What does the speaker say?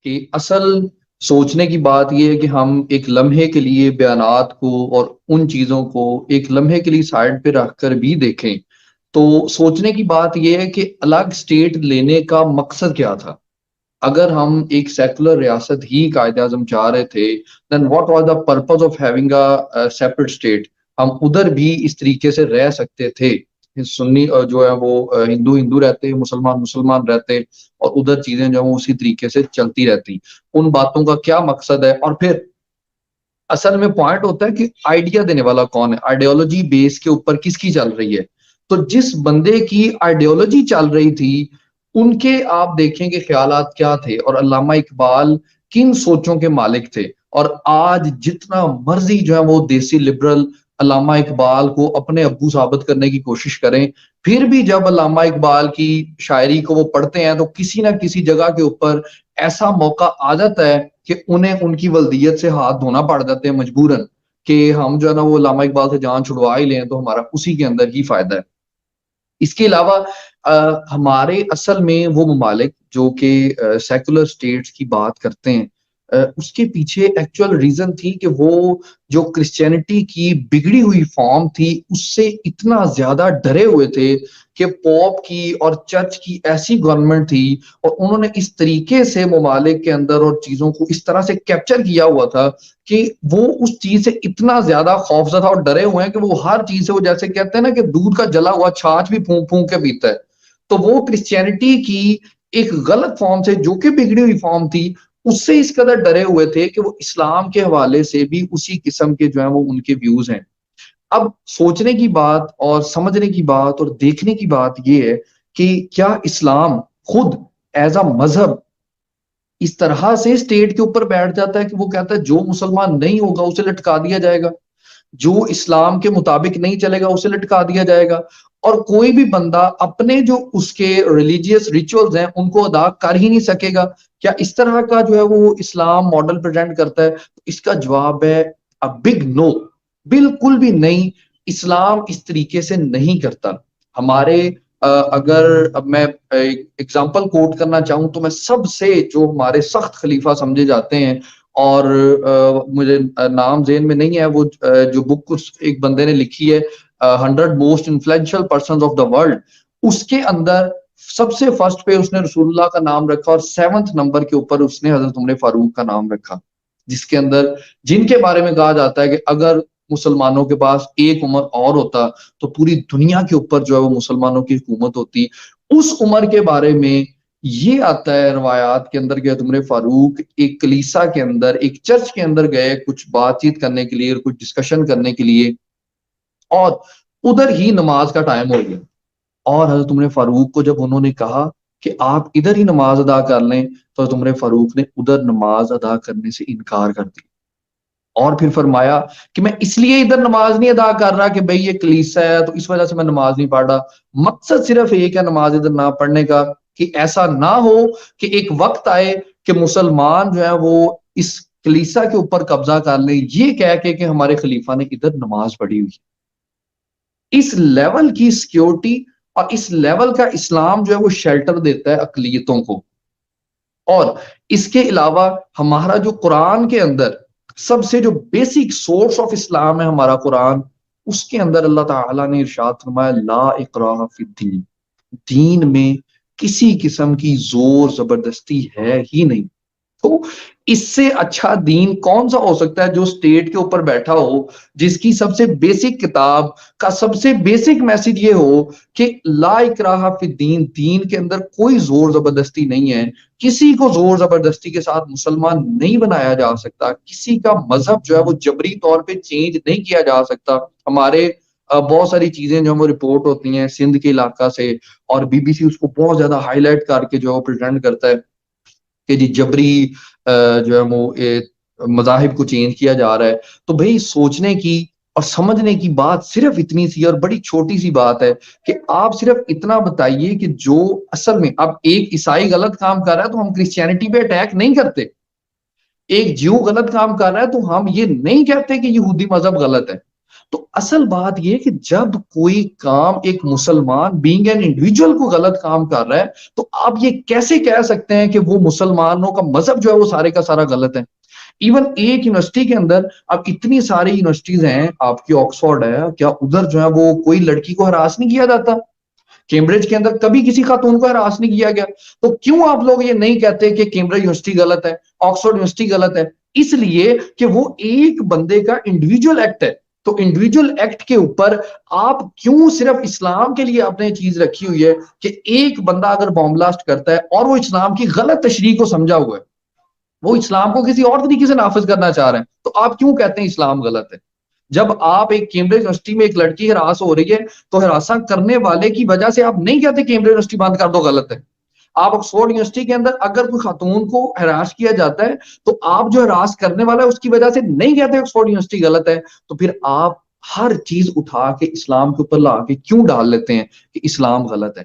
کہ اصل سوچنے کی بات یہ ہے کہ ہم ایک لمحے کے لیے بیانات کو اور ان چیزوں کو ایک لمحے کے لیے سائڈ پہ رکھ کر بھی دیکھیں تو سوچنے کی بات یہ ہے کہ الگ اسٹیٹ لینے کا مقصد کیا تھا۔ اگر ہم ایک سیکولر ریاست ہی قائد اعظم چاہ رہے تھے then what was the purpose of having a separate state, ہم ادھر بھی اس طریقے سے رہ سکتے تھے، سنی جو ہے وہ ہندو ہندو رہتے، مسلمان مسلمان رہتے، اور ادھر چیزیں جو ہیں وہ اسی طریقے سے چلتی رہتی۔ ان باتوں کا کیا مقصد ہے؟ اور پھر اصل میں پوائنٹ ہوتا ہے کہ آئیڈیا دینے والا کون ہے، آئیڈیالوجی بیس کے اوپر کس کی چل رہی ہے۔ تو جس بندے کی آئیڈیالوجی چل رہی تھی ان کے آپ دیکھیں کہ خیالات کیا تھے، اور علامہ اقبال کن سوچوں کے مالک تھے۔ اور آج جتنا مرضی جو ہے وہ دیسی لبرل علامہ اقبال کو اپنے ابو ثابت کرنے کی کوشش کریں، پھر بھی جب علامہ اقبال کی شاعری کو وہ پڑھتے ہیں تو کسی نہ کسی جگہ کے اوپر ایسا موقع آ جاتا ہے کہ انہیں ان کی ولدیت سے ہاتھ دھونا پڑ جاتے ہیں مجبوراً، کہ ہم جو ہے نا وہ علامہ اقبال سے جان چھڑوا ہی لیں تو ہمارا اسی کے اندر ہی فائدہ ہے۔ اس کے علاوہ ہمارے اصل میں وہ ممالک جو کہ سیکولر سٹیٹس کی بات کرتے ہیں، اس کے پیچھے ایکچوئل ریزن تھی کہ وہ جو کرسچینٹی کی بگڑی ہوئی فارم تھی اس سے اتنا زیادہ ڈرے ہوئے تھے کہ پوپ کی اور چرچ کی ایسی گورنمنٹ تھی، اور انہوں نے اس طریقے سے ممالک کے اندر اور چیزوں کو اس طرح سے کیپچر کیا ہوا تھا کہ وہ اس چیز سے اتنا زیادہ خوفزدہ اور ڈرے ہوئے ہیں کہ وہ ہر چیز سے، وہ جیسے کہتے ہیں نا کہ دودھ کا جلا ہوا چھاچھ بھی پھونک پھونک کے پیتا ہے، تو وہ کرسچینٹی کی ایک غلط فارم سے جو کہ بگڑی ہوئی فارم تھی اس سے اس قدر ڈرے ہوئے تھے کہ وہ اسلام کے حوالے سے بھی اسی قسم کے جو ہیں وہ ان کے ویوز ہیں۔ اب سوچنے کی بات اور سمجھنے کی بات اور دیکھنے کی بات یہ ہے کہ کیا اسلام خود ایز اے مذہب اس طرح سے اسٹیٹ کے اوپر بیٹھ جاتا ہے کہ وہ کہتا ہے جو مسلمان نہیں ہوگا اسے لٹکا دیا جائے گا، جو اسلام کے مطابق نہیں چلے گا اسے لٹکا دیا جائے گا، اور کوئی بھی بندہ اپنے جو اس کے ریلیجیس ریچولز ہیں ان کو ادا کر ہی نہیں سکے گا؟ کیا اس طرح کا جو ہے وہ اسلام ماڈل پریزنٹ کرتا ہے؟ اس کا جواب ہے بگ نو، بالکل بھی نہیں، اسلام اس طریقے سے نہیں کرتا۔ ہمارے اگر اب میں ایگزامپل کوٹ کرنا چاہوں تو میں سب سے جو ہمارے سخت خلیفہ سمجھے جاتے ہیں، اور مجھے نام ذہن میں نہیں ہے، وہ جو بک ایک بندے نے لکھی ہے 100 most influential persons of the world, اس کے اندر سب سے فرسٹ پہ اس نے رسول اللہ کا نام رکھا، اور 7 نمبر کے اوپر اس نے حضرت عمر فاروق کا نام رکھا، جس کے اندر جن کے بارے میں کہا جاتا ہے کہ اگر مسلمانوں کے پاس ایک عمر اور ہوتا تو پوری دنیا کے اوپر جو ہے وہ مسلمانوں کی حکومت ہوتی۔ اس عمر کے بارے میں یہ آتا ہے روایات کے اندر کہ عمر فاروق ایک کلیسا کے اندر، ایک چرچ کے اندر گئے کچھ بات چیت کرنے کے لیے اور کچھ ڈسکشن کرنے کے لیے، اور ادھر ہی نماز کا ٹائم ہو گیا، اور حضرت عمر فاروق کو جب انہوں نے کہا کہ آپ ادھر ہی نماز ادا کر لیں تو حضرت عمر فاروق نے ادھر نماز ادا کرنے سے انکار کر دیا، اور پھر فرمایا کہ میں اس لیے ادھر نماز نہیں ادا کر رہا کہ بھئی یہ کلیسا ہے تو اس وجہ سے میں نماز نہیں پڑھ رہا، مقصد صرف ایک ہے نماز ادھر نہ پڑھنے کا کہ ایسا نہ ہو کہ ایک وقت آئے کہ مسلمان جو ہے وہ اس کلیسا کے اوپر قبضہ کر لیں یہ کہہ کے کہ ہمارے خلیفہ نے ادھر نماز پڑھی ہوئی۔ اس لیول کی سیکیورٹی اور اس لیول کا اسلام جو ہے وہ شیلٹر دیتا ہے اقلیتوں کو۔ اور اس کے علاوہ ہمارا جو قرآن کے اندر سب سے جو بیسک سورس آف اسلام ہے ہمارا قرآن، اس کے اندر اللہ تعالیٰ نے ارشاد فرمایا لا اکراہ فی الدین، دین میں کسی قسم کی زور زبردستی ہے ہی نہیں۔ تو اس سے اچھا دین کون سا ہو سکتا ہے جو اسٹیٹ کے اوپر بیٹھا ہو، جس کی سب سے بیسک کتاب کا سب سے بیسک میسج یہ ہو کہ لا اکراہ فی الدین، دین کے اندر کوئی زور زبردستی نہیں ہے، کسی کو زور زبردستی کے ساتھ مسلمان نہیں بنایا جا سکتا، کسی کا مذہب جو ہے وہ جبری طور پہ چینج نہیں کیا جا سکتا۔ ہمارے بہت ساری چیزیں جو وہ رپورٹ ہوتی ہیں سندھ کے علاقہ سے، اور بی بی سی اس کو بہت زیادہ ہائی لائٹ کر کے جو ہے وہ پریزنٹ کرتا ہے کہ جی جبری جو ہے وہ مذاہب کو چینج کیا جا رہا ہے۔ تو بھئی سوچنے کی اور سمجھنے کی بات صرف اتنی سی اور بڑی چھوٹی سی بات ہے کہ آپ صرف اتنا بتائیے کہ جو اصل میں اب ایک عیسائی غلط کام کر رہا ہے تو ہم کرسچینٹی پہ اٹیک نہیں کرتے، ایک جیو غلط کام کر رہا ہے تو ہم یہ نہیں کہتے کہ یہودی مذہب غلط ہے، تو اصل بات یہ کہ جب کوئی کام ایک مسلمان بینگ این انڈیویجول کو غلط کام کر رہا ہے تو آپ یہ کیسے کہہ سکتے ہیں کہ وہ مسلمانوں کا مذہب جو ہے وہ سارے کا سارا غلط ہے؟ ایون ایک یونیورسٹی کے اندر اب اتنی ساری یونیورسٹیز ہیں، آپ کی آکسفورڈ ہے، کیا ادھر جو ہے وہ کوئی لڑکی کو ہراس نہیں کیا جاتا؟ کیمبرج کے اندر کبھی کسی خاتون کو ہراس نہیں کیا گیا؟ تو کیوں آپ لوگ یہ نہیں کہتے کہ کیمبرج یونیورسٹی غلط ہے، آکسفورڈ یونیورسٹی غلط ہے؟ اس لیے کہ وہ ایک بندے کا انڈیویجول ایکٹ ہے۔ تو انڈیویجول ایکٹ کے اوپر آپ کیوں صرف اسلام کے لیے آپ نے چیز رکھی ہوئی ہے کہ ایک بندہ اگر بام بلاسٹ کرتا ہے اور وہ اسلام کی غلط تشریح کو سمجھا ہوا ہے، وہ اسلام کو کسی اور طریقے سے نافذ کرنا چاہ رہے ہیں، تو آپ کیوں کہتے ہیں اسلام غلط ہے؟ جب آپ ایک کیمبرج یونیورسٹی میں ایک لڑکی ہراس ہو رہی ہے تو ہراساں کرنے والے کی وجہ سے آپ نہیں کہتے کیمبرج یونیورسٹی بند کر دو، غلط ہے۔ آپ آکسفورڈ یونیورسٹی کے اندر اگر کوئی خاتون کو ہراس کیا جاتا ہے تو آپ جو ہراس کرنے والا ہے اس کی وجہ سے نہیں کہتے آکسفورڈ یونیورسٹی غلط ہے، تو پھر آپ ہر چیز اٹھا کے اسلام کے اوپر لا کے کیوں ڈال لیتے ہیں کہ اسلام غلط ہے؟